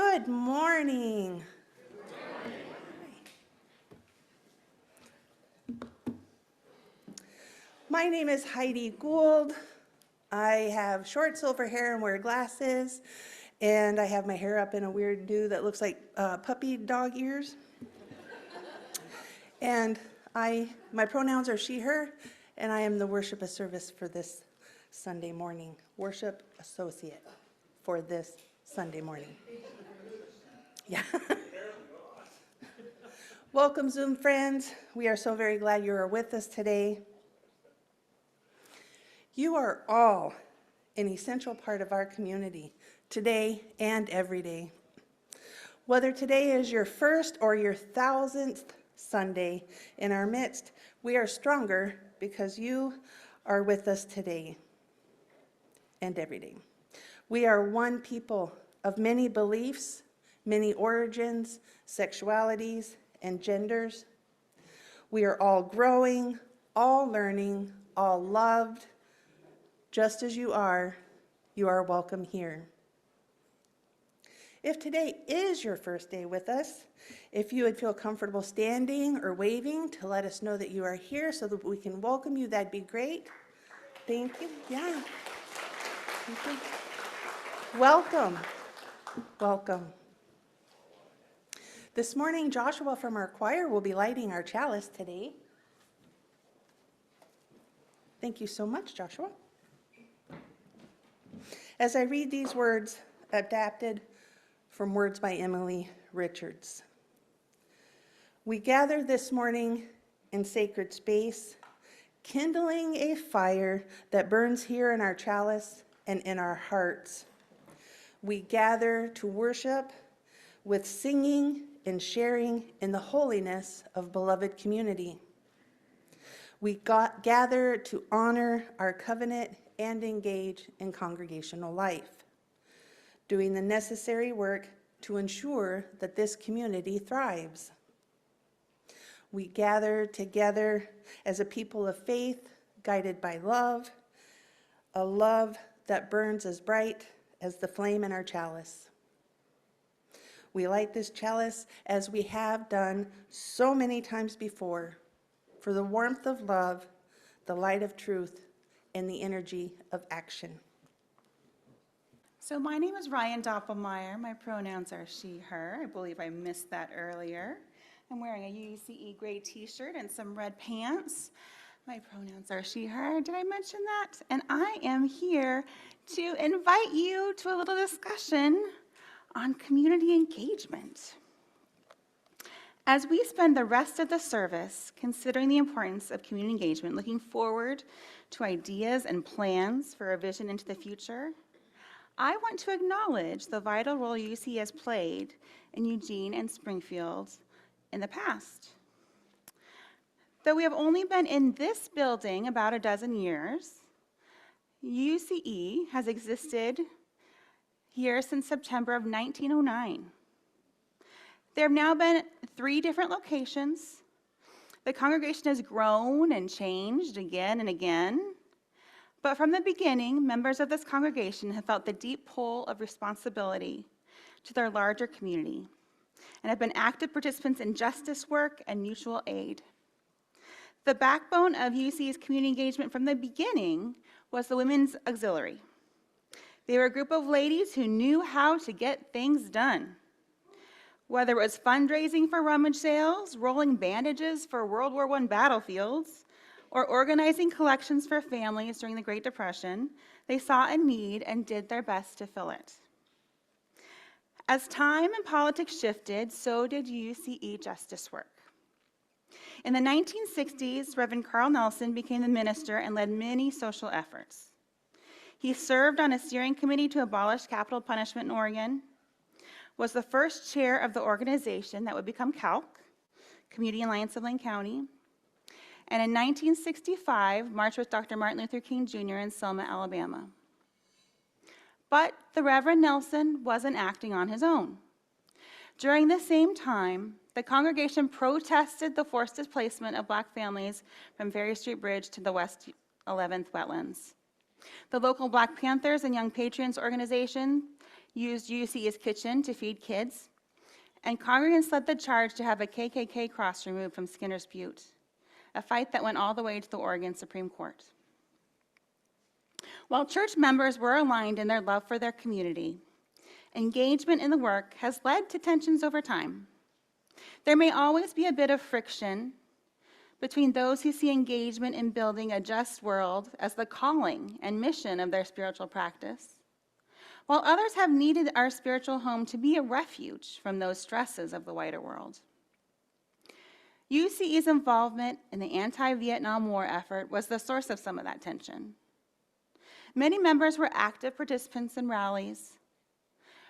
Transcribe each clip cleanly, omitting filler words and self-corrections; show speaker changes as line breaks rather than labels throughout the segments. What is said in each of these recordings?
Good morning. My name is Heidi Gould. I have short silver hair and wear glasses, and I have my hair up in a weird do that looks like puppy dog ears. And my pronouns are she, her, and I am the worship service for this Sunday morning, worship associate for this Sunday morning. Yeah. Welcome, Zoom friends. We are so very glad you are with us today. You are all an essential part of our community today and every day. Whether today is your first or your 1000th Sunday in our midst, we are stronger because you are with us today and every day. We are one people of many beliefs, many origins, sexualities, and genders. We are all growing, all learning, all loved. Just as you are welcome here. If today is your first day with us, if you would feel comfortable standing or waving to let us know that you are here so that we can welcome you, that'd be great. Thank you. Yeah. Thank you. Welcome. Welcome. This morning, Joshua from our choir will be lighting our chalice today. Thank you so much, Joshua. As I read these words, adapted from words by Emily Richards. We gather this morning in sacred space, kindling a fire that burns here in our chalice and in our hearts. We gather to worship with singing and sharing in the holiness of beloved community. We gather to honor our covenant and engage in congregational life, doing the necessary work to ensure that this community thrives. We gather together as a people of faith, guided by love, a love that burns as bright as the flame in our chalice. We light this chalice as we have done so many times before, for the warmth of love, the light of truth, and the energy of action.
So my name is Ryan Doppelmayr. My pronouns are she, her. I believe I missed that earlier. I'm wearing a UUCE gray t-shirt and some red pants. My pronouns are she, her. Did I mention that? And I am here to invite you to a little discussion on community engagement. As we spend the rest of the service considering the importance of community engagement, looking forward to ideas and plans for a vision into the future, I want to acknowledge the vital role UC has played in Eugene and Springfield in the past. Though we have only been in this building about a dozen years, UCE has existed here since September of 1909. There have now been 3 different locations. The congregation has grown and changed again and again. But from the beginning, members of this congregation have felt the deep pull of responsibility to their larger community and have been active participants in justice work and mutual aid. The backbone of UC's community engagement from the beginning was the Women's Auxiliary. They were a group of ladies who knew how to get things done. Whether it was fundraising for rummage sales, rolling bandages for World War I battlefields, or organizing collections for families during the Great Depression, they saw a need and did their best to fill it. As time and politics shifted, so did UCE justice work. In the 1960s, Reverend Carl Nelson became the minister and led many social efforts. He served on a steering committee to abolish capital punishment in Oregon, was the first chair of the organization that would become CALC, Community Alliance of Lane County, and in 1965, marched with Dr. Martin Luther King Jr. in Selma, Alabama. But the Reverend Nelson wasn't acting on his own. During the same time, the congregation protested the forced displacement of Black families from Ferry Street Bridge to the West 11th wetlands. The local Black Panthers and Young Patriots organization used UUCE's kitchen to feed kids, and congregants led the charge to have a KKK cross removed from Skinner's Butte, a fight that went all the way to the Oregon Supreme Court. While church members were aligned in their love for their community, engagement in the work has led to tensions over time. There may always be a bit of friction between those who see engagement in building a just world as the calling and mission of their spiritual practice, while others have needed our spiritual home to be a refuge from those stresses of the wider world. UUCE's involvement in the anti-Vietnam War effort was the source of some of that tension. Many members were active participants in rallies,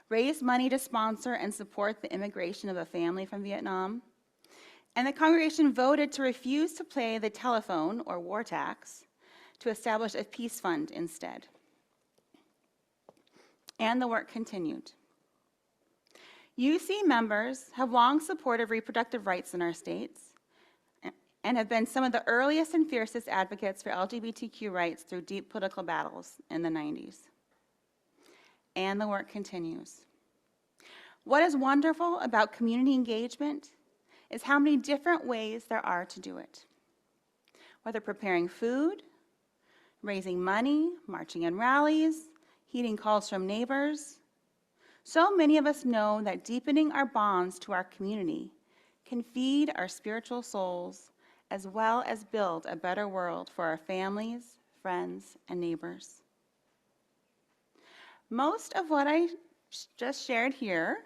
raised money to sponsor and support the immigration of a family from Vietnam, and the congregation voted to refuse to pay the telephone or war tax to establish a peace fund instead. And the work continued. UUCE members have long supported reproductive rights in our states and have been some of the earliest and fiercest advocates for LGBTQ rights through deep political battles in the 90s. And the work continues. What is wonderful about community engagement is how many different ways there are to do it. Whether preparing food, raising money, marching in rallies, heeding calls from neighbors, so many of us know that deepening our bonds to our community can feed our spiritual souls as well as build a better world for our families, friends, and neighbors. Most of what I just shared here,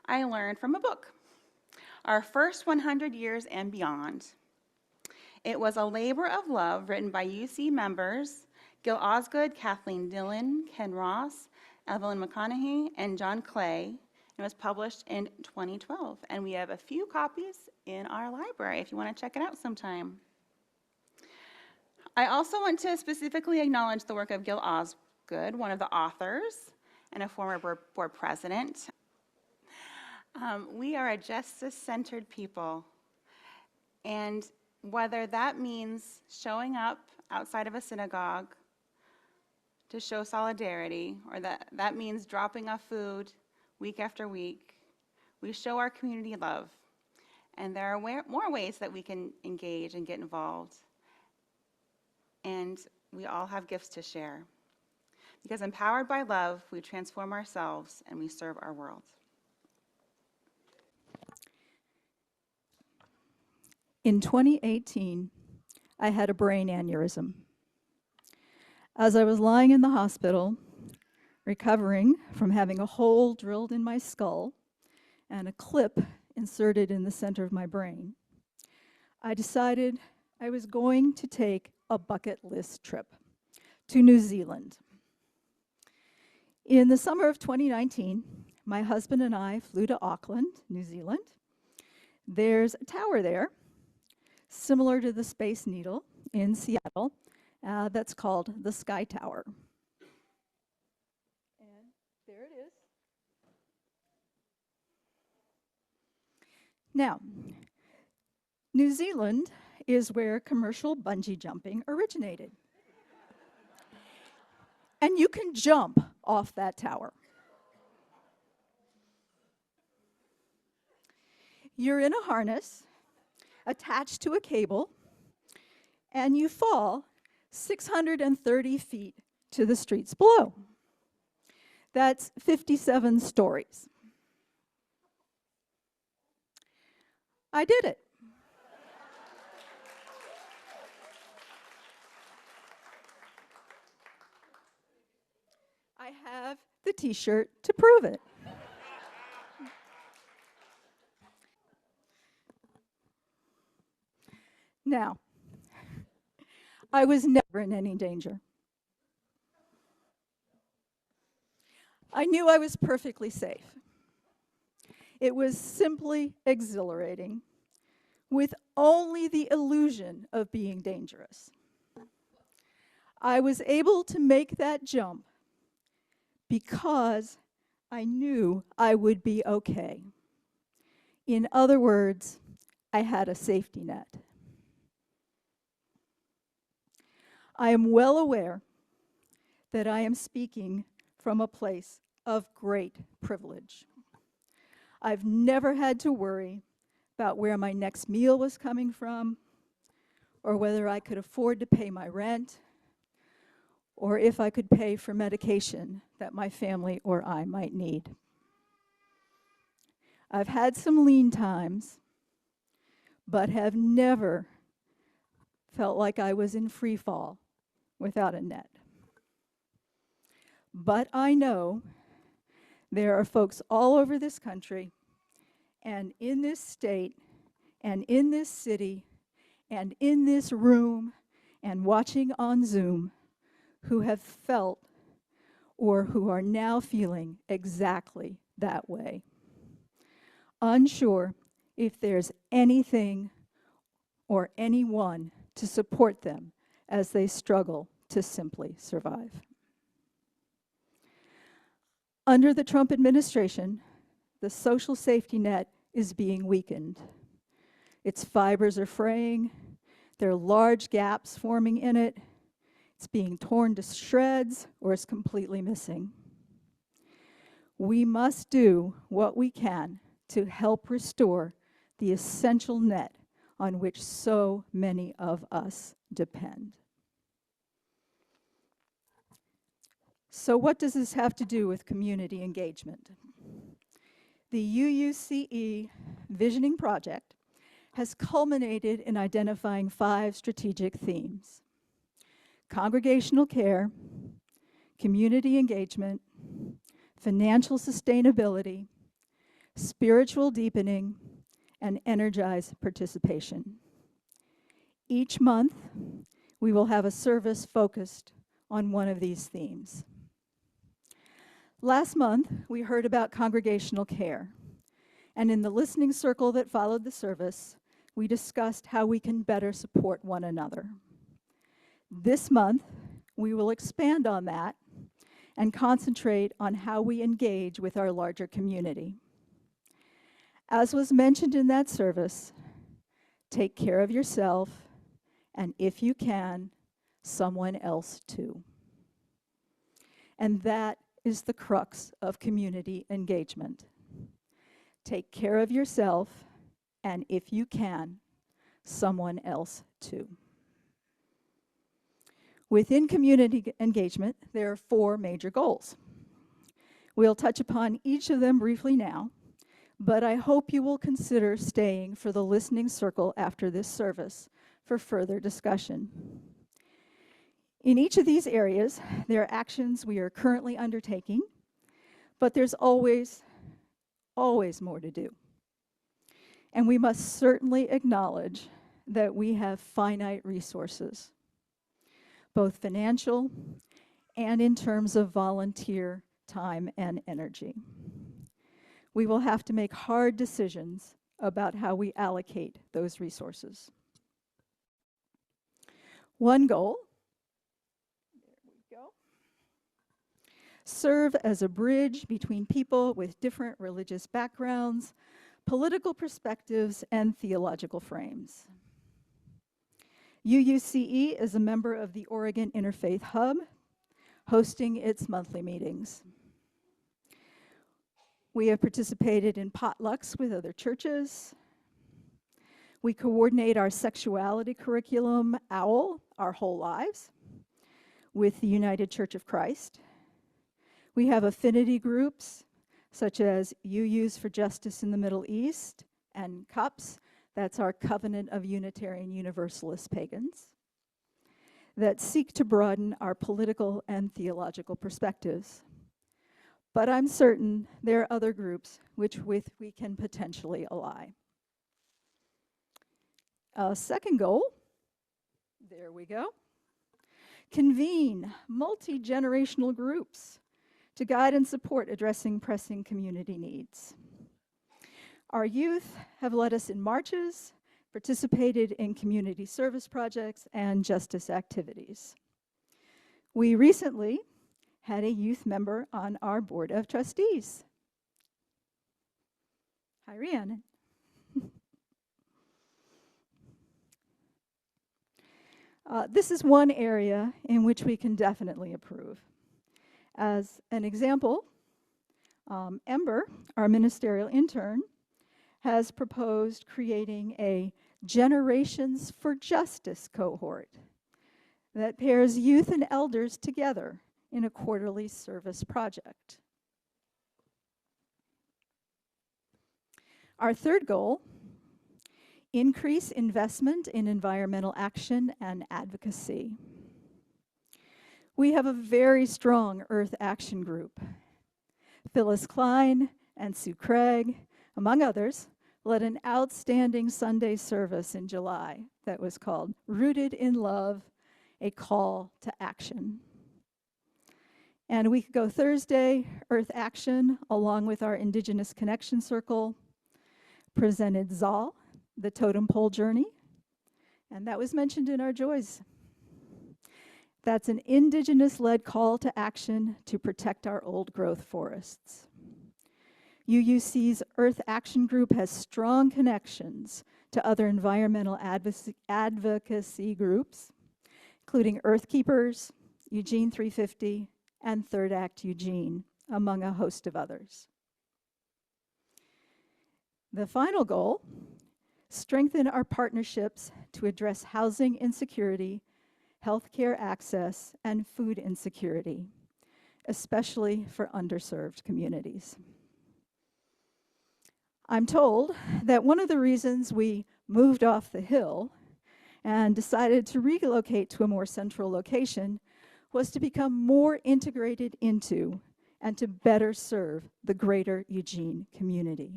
I learned from a book, Our First 100 Years and Beyond. It was a labor of love written by UC members Gil Osgood, Kathleen Dillon, Ken Ross, Evelyn McConaughey, and John Clay. It was published in 2012, and we have a few copies in our library if you want to check it out sometime. I also want to specifically acknowledge the work of Gil Osgood, one of the authors and a former board president. We are a justice-centered people, and whether that means showing up outside of a synagogue to show solidarity, or that means dropping off food week after week, we show our community love. And there are more ways that we can engage and get involved. And we all have gifts to share. Because empowered by love, we transform ourselves and we serve our world.
In 2018, I had a brain aneurysm. As I was lying in the hospital, recovering from having a hole drilled in my skull and a clip inserted in the center of my brain, I decided I was going to take a bucket list trip to New Zealand. In the summer of 2019, my husband and I flew to Auckland, New Zealand. There's a tower there, similar to the Space Needle in Seattle, that's called the Sky Tower. And there it is. Now, New Zealand is where commercial bungee jumping originated. And you can jump off that tower. You're in a harness attached to a cable, and you fall 630 feet to the streets below. That's 57 stories. I did it. I have the t-shirt to prove it. Now, I was never in any danger. I knew I was perfectly safe. It was simply exhilarating, with only the illusion of being dangerous. I was able to make that jump because I knew I would be okay. In other words, I had a safety net. I am well aware that I am speaking from a place of great privilege. I've never had to worry about where my next meal was coming from, or whether I could afford to pay my rent, or if I could pay for medication that my family or I might need. I've had some lean times, but have never felt like I was in free fall without a net. But I know there are folks all over this country and in this state and in this city and in this room and watching on Zoom who have felt or who are now feeling exactly that way. Unsure if there's anything or anyone to support them as they struggle to simply survive. Under the Trump administration, the social safety net is being weakened. Its fibers are fraying. There are large gaps forming in it. It's being torn to shreds or is completely missing. We must do what we can to help restore the essential net on which so many of us depend. So what does this have to do with community engagement? The UUCE Visioning Project has culminated in identifying 5 strategic themes: congregational care, community engagement, financial sustainability, spiritual deepening, and energized participation. Each month, we will have a service focused on one of these themes. Last month, we heard about congregational care, and in the listening circle that followed the service, we discussed how we can better support one another. This month, we will expand on that and concentrate on how we engage with our larger community. As was mentioned in that service, take care of yourself, and if you can, someone else too. And that is the crux of community engagement. Take care of yourself, and if you can, someone else too. Within community engagement, there are 4 major goals. We'll touch upon each of them briefly now, but I hope you will consider staying for the listening circle after this service for further discussion. In each of these areas, there are actions we are currently undertaking, but there's always more to do. And we must certainly acknowledge that we have finite resources, both financial and in terms of volunteer time and energy. We will have to make hard decisions about how we allocate those resources. One goal, there we go, serve as a bridge between people with different religious backgrounds, political perspectives, and theological frames. UUCE is a member of the Oregon Interfaith Hub, hosting its monthly meetings. We have participated in potlucks with other churches. We coordinate our sexuality curriculum, OWL, Our Whole Lives, with the United Church of Christ. We have affinity groups, such as UU's for Justice in the Middle East, and CUPS, that's our Covenant of Unitarian Universalist Pagans, that seek to broaden our political and theological perspectives. But I'm certain there are other groups with which we can potentially ally. Second goal, there we go, convene multi-generational groups to guide and support addressing pressing community needs. Our youth have led us in marches, participated in community service projects, and justice activities. We recently had a youth member on our board of trustees. Hi, Rhiannon. This is one area in which we can definitely improve. As an example, Ember, our ministerial intern, has proposed creating a Generations for Justice cohort that pairs youth and elders together in a quarterly service project. Our third goal, increase investment in environmental action and advocacy. We have a very strong Earth Action group. Phyllis Klein and Sue Craig, among others, led an outstanding Sunday service in July that was called Rooted in Love, a Call to Action. And a week ago Thursday, Earth Action, along with our Indigenous Connection Circle, presented Zal, the Totem Pole Journey, and that was mentioned in our joys. That's an Indigenous-led call to action to protect our old growth forests. UUC's Earth Action Group has strong connections to other environmental advocacy groups, including Earth Keepers, Eugene 350, and Third Act Eugene, among a host of others. The final goal, strengthen our partnerships to address housing insecurity, healthcare access, and food insecurity, especially for underserved communities. I'm told that one of the reasons we moved off the hill and decided to relocate to a more central location was to become more integrated into and to better serve the greater Eugene community.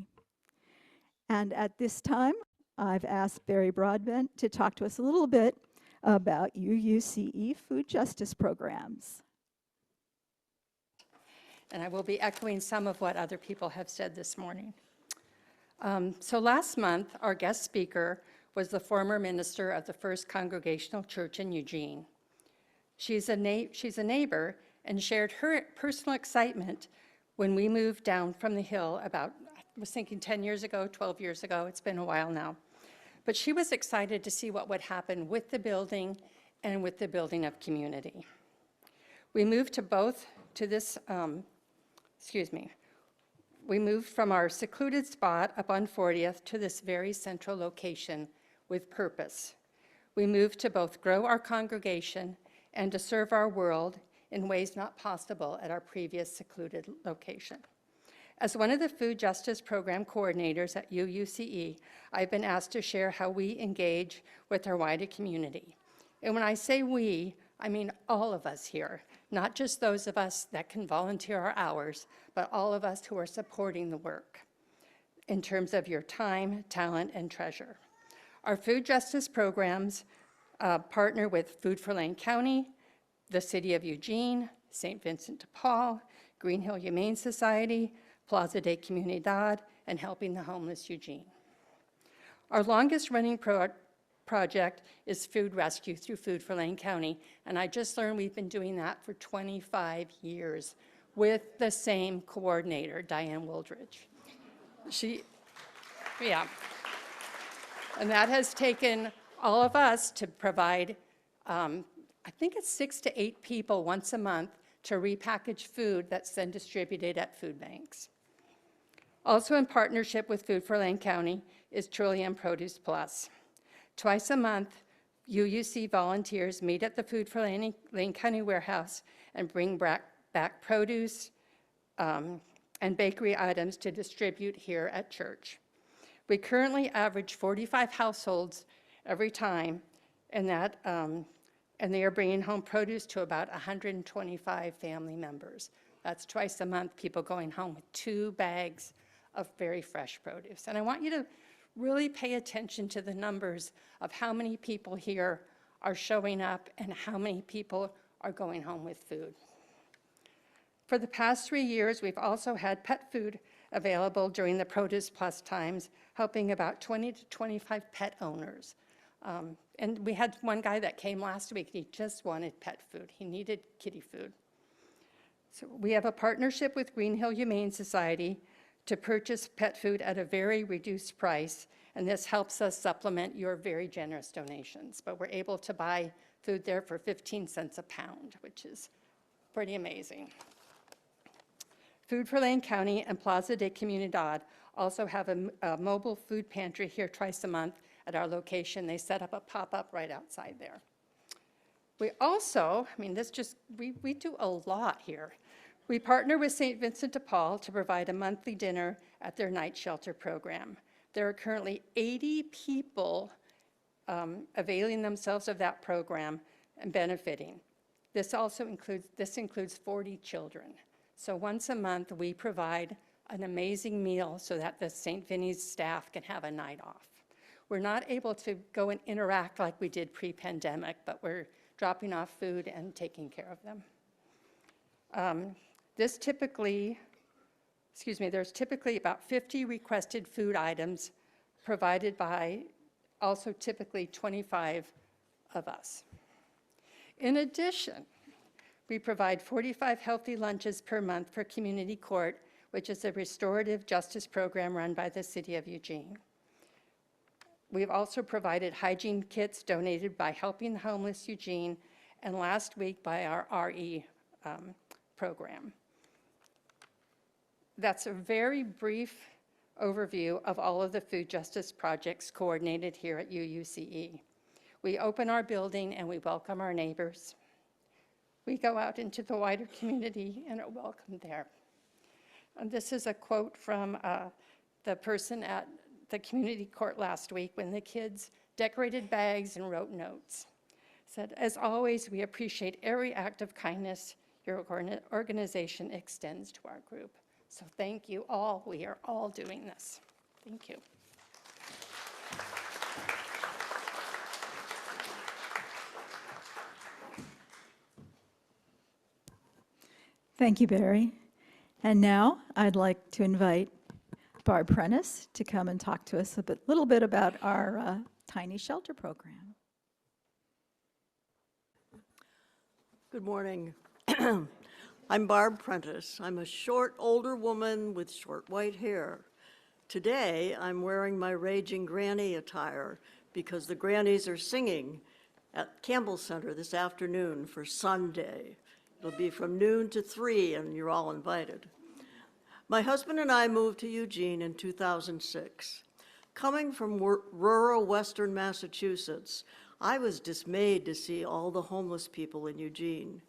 And at this time, I've asked Barry Broadbent to talk to us a little bit about UUCE food justice programs.
And I will be echoing some of what other people have said this morning. So last month, our guest speaker was the former minister of the First Congregational Church in Eugene. She's a neighbor and shared her personal excitement when we moved down from the hill about, I was thinking 10 years ago, 12 years ago, it's been a while now. But she was excited to see what would happen with the building and with the building of community. We moved we moved from our secluded spot up on 40th to this very central location with purpose. We moved to both grow our congregation and to serve our world in ways not possible at our previous secluded location. As one of the Food Justice Program coordinators at UUCE, I've been asked to share how we engage with our wider community. And when I say we, I mean all of us here, not just those of us that can volunteer our hours, but all of us who are supporting the work in terms of your time, talent, and treasure. Our food justice programs partner with Food for Lane County, the City of Eugene, St. Vincent de Paul, Green Hill Humane Society, Plaza de Comunidad, and Helping the Homeless Eugene. Our longest running project is food rescue through Food for Lane County, and I just learned we've been doing that for 25 years with the same coordinator, Diane Wooldridge. And that has taken all of us to provide, I think it's 6 to 8 people once a month to repackage food that's then distributed at food banks. Also in partnership with Food for Lane County is Trillium Produce Plus. Twice a month, UUC volunteers meet at the Food for Lane County warehouse and bring back produce and bakery items to distribute here at church. We currently average 45 households every time, and they are bringing home produce to about 125 family members. That's twice a month, people going home with 2 bags of very fresh produce. And I want you to really pay attention to the numbers of how many people here are showing up and how many people are going home with food. For the past 3 years, we've also had pet food available during the Produce Plus times, helping about 20 to 25 pet owners. And we had one guy that came last week, and he just wanted pet food. He needed kitty food. So we have a partnership with Green Hill Humane Society to purchase pet food at a very reduced price, and this helps us supplement your very generous donations. But we're able to buy food there for 15 cents a pound, which is pretty amazing. Food for Lane County and Plaza de Comunidad also have a mobile food pantry here twice a month at our location. They set up a pop-up right outside there. We also, we do a lot here. We partner with St. Vincent de Paul to provide a monthly dinner at their night shelter program. There are currently 80 people availing themselves of that program and benefiting. This includes 40 children. So once a month, we provide an amazing meal so that the St. Vinny's staff can have a night off. We're not able to go and interact like we did pre-pandemic, but we're dropping off food and taking care of them. There's typically about 50 requested food items provided by also typically 25 of us. In addition, we provide 45 healthy lunches per month for Community Court, which is a restorative justice program run by the City of Eugene. We've also provided hygiene kits donated by Helping the Homeless Eugene, and last week by our RE program. That's a very brief overview of all of the food justice projects coordinated here at UUCE. We open our building and we welcome our neighbors. We go out into the wider community and are welcomed there. And this is a quote from the person at the community court last week when the kids decorated bags and wrote notes. Said, "As always, we appreciate every act of kindness your organization extends to our group." So thank you all. We are all doing this. Thank you.
Thank you, Barry. And now I'd like to invite Barb Prentice to come and talk to us a little bit about our tiny shelter program.
Good morning. I'm Barb Prentice. I'm a short, older woman with short white hair. Today, I'm wearing my Raging Granny attire because the grannies are singing at Campbell Center this afternoon for Sunday. It'll be from noon to 3, and you're all invited. My husband and I moved to Eugene in 2006. Coming from rural western Massachusetts, I was dismayed to see all the homeless people in Eugene.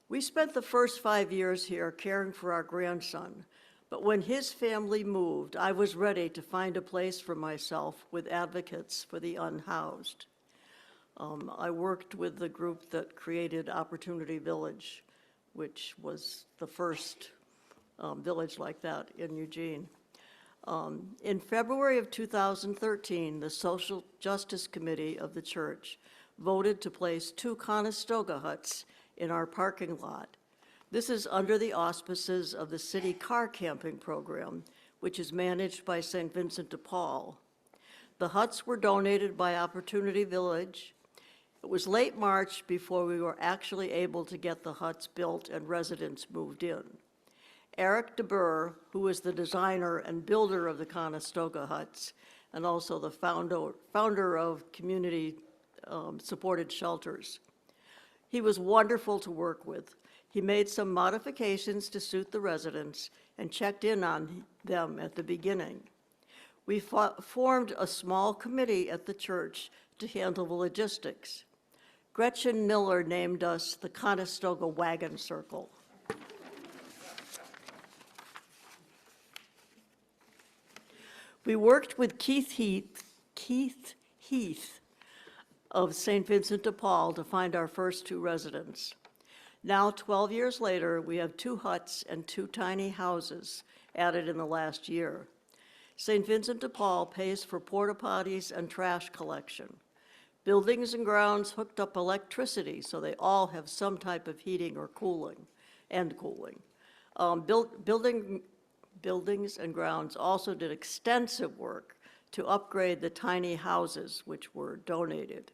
We spent the first 5 years here caring for our grandson, but when his family moved, I was ready to find a place for myself with advocates for the unhoused. I worked with the group that created Opportunity Village, which was the first village like that in Eugene. In February of 2013, the Social Justice Committee of the church voted to place 2 Conestoga huts in our parking lot. This is under the auspices of the city car camping program, which is managed by St. Vincent de Paul. The huts were donated by Opportunity Village. It was late March before we were actually able to get the huts built and residents moved in. Eric DeBurr, who is the designer and builder of the Conestoga huts, and also the founder of community supported shelters. He was wonderful to work with. He made some modifications to suit the residents and checked in on them at the beginning. We formed a small committee at the church to handle the logistics. Gretchen Miller named us the Conestoga Wagon Circle. We worked with Keith Heath of St. Vincent de Paul to find our first 2 residents. Now, 12 years later, we have 2 huts and 2 tiny houses added in the last year. St. Vincent de Paul pays for porta potties and trash collection. Buildings and grounds hooked up electricity, so they all have some type of heating or cooling. Buildings and grounds also did extensive work to upgrade the tiny houses which were donated.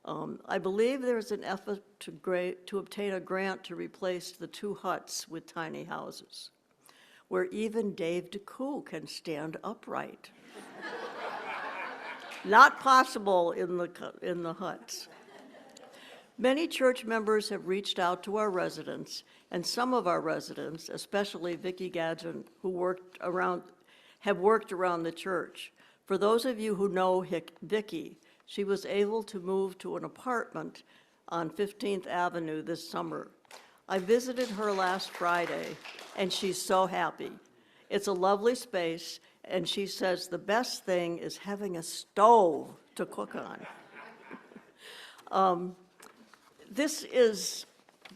I believe there's an effort to obtain a grant to replace the 2 huts with tiny houses, where even Dave DeCoo can stand upright. Not possible in the huts. Many church members have reached out to our residents, and some of our residents, especially Vicki Gadgen, have worked around the church. For those of you who know Vicki, she was able to move to an apartment on 15th Avenue this summer. I visited her last Friday, and she's so happy. It's a lovely space, and she says the best thing is having a stove to cook on. This is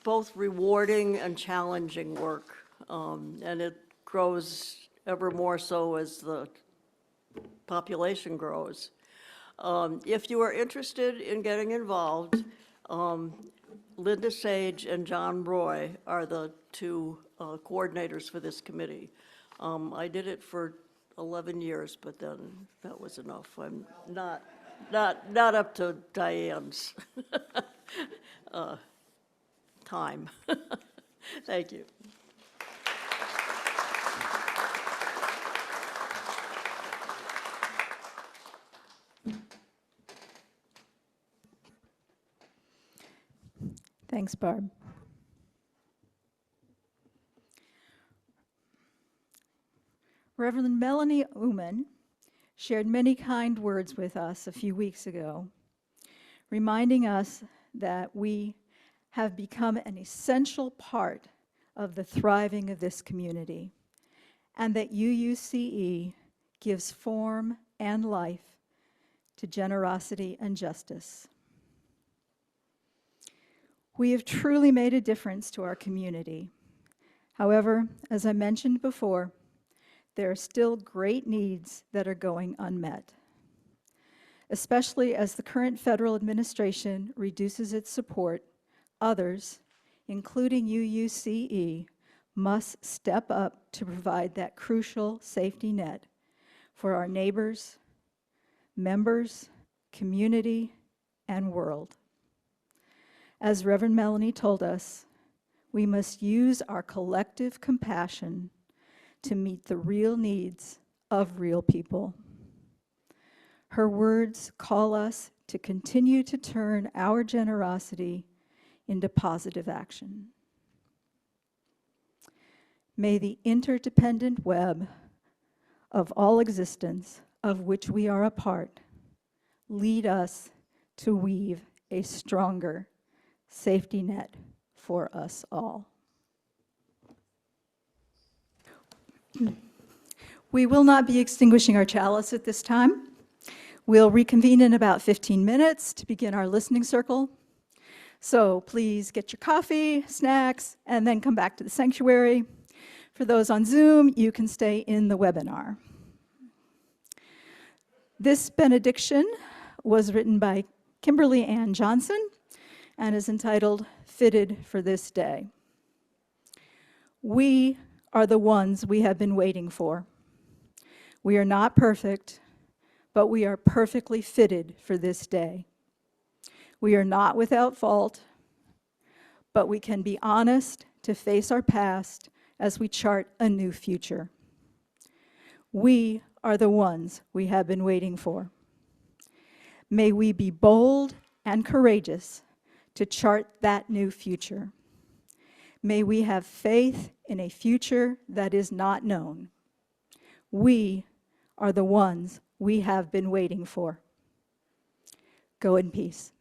both rewarding and challenging work, and it grows ever more so as the population grows. If you are interested in getting involved, Linda Sage and John Roy are the two coordinators for this committee. I did it for 11 years, but then that was enough. I'm not up to Diane's time. Thank you.
Thanks, Barb. Reverend Melanie Uman shared many kind words with us a few weeks ago, reminding us that we have become an essential part of the thriving of this community, and that UUCE gives form and life to generosity and justice. We have truly made a difference to our community. However, as I mentioned before, there are still great needs that are going unmet, especially as the current federal administration reduces its support. Others, including UUCE, must step up to provide that crucial safety net for our neighbors, members, community, and world. As Reverend Melanie told us, we must use our collective compassion to meet the real needs of real people. Her words call us to continue to turn our generosity into positive action. May the interdependent web of all existence, of which we are a part, lead us to weave a stronger safety net for us all. We will not be extinguishing our chalice at this time. We'll reconvene in about 15 minutes to begin our listening circle. So please get your coffee, snacks, and then come back to the sanctuary. For those on Zoom, you can stay in the webinar. This benediction was written by Kimberly Ann Johnson and is entitled Fitted for This Day. We are the ones we have been waiting for. We are not perfect, but we are perfectly fitted for this day. We are not without fault, but we can be honest to face our past as we chart a new future. We are the ones we have been waiting for. May we be bold and courageous to chart that new future. May we have faith in a future that is not known. We are the ones we have been waiting for. Go in peace.